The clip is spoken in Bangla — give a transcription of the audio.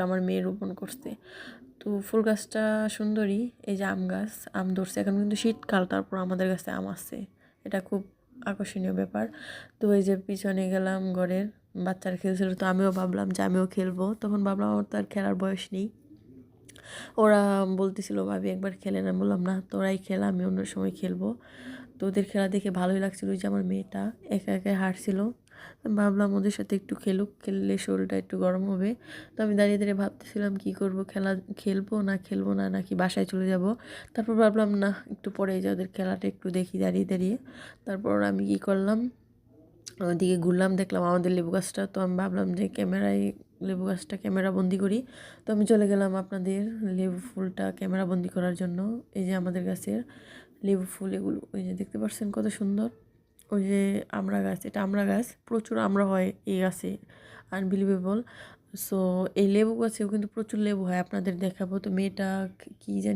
আমার মেয়ে রোপণ করছে। তো ফুল গাছটা সুন্দরী। এই যে আম গাছ, আম ধরছে, এখন কিন্তু শীতকাল, তারপর আমাদের কাছে আম আছে, এটা খুব আকর্ষণীয় ব্যাপার। তো এই যে পিছনে গেলাম, ঘরের বাচ্চারা খেলছিল, তো আমিও ভাবলাম যে আমিও খেলবো। তখন ভাবলাম আমার তো আর খেলার বয়স নেই। ওরা বলতেছিল ভাবি একবার খেলেন, আমি বললাম না, তোরাই খেলা, আমি অন্য সময় খেলবো। তো ওদের খেলা দেখে ভালোই লাগছিল। ওই যে আমার মেয়েটা একা একা হাঁটছিল, ভাবলাম ওদের সাথে একটু খেলুক, খেললে শরীরটা একটু গরম হবে। তো আমি দাঁড়িয়ে দাঁড়িয়ে ভাবতেছিলাম কী করব, খেলবো না নাকি বাসায় চলে যাব। তারপর ভাবলাম না, একটু পরে যে ওদের খেলাটা একটু দেখি দাঁড়িয়ে দাঁড়িয়ে। তারপর আমি কী করলাম, ওদিকে ঘুরলাম, দেখলাম আমাদের লেবু গাছটা। তো আমি ভাবলাম যে ক্যামেরায় লেবু গাছটা ক্যামেরা বন্দি করি। তো আমি চলে গেলাম আপনাদের লেবু ফুলটা ক্যামেরা বন্দি করার জন্য। এই যে আমাদের গাছের লেবু ফুল, এগুলো ওই যে দেখতে পাচ্ছেন কত সুন্দর। ওই যে আমড়া গাছ, এটা আমড়া গাছ, প্রচুর আমড়া হয় এই গাছে, আনবিলিভেবল। সো এই লেবু গাছেও কিন্তু প্রচুর লেবু হয়, আপনাদের দেখাবো। তো মেয়েটা কী জানি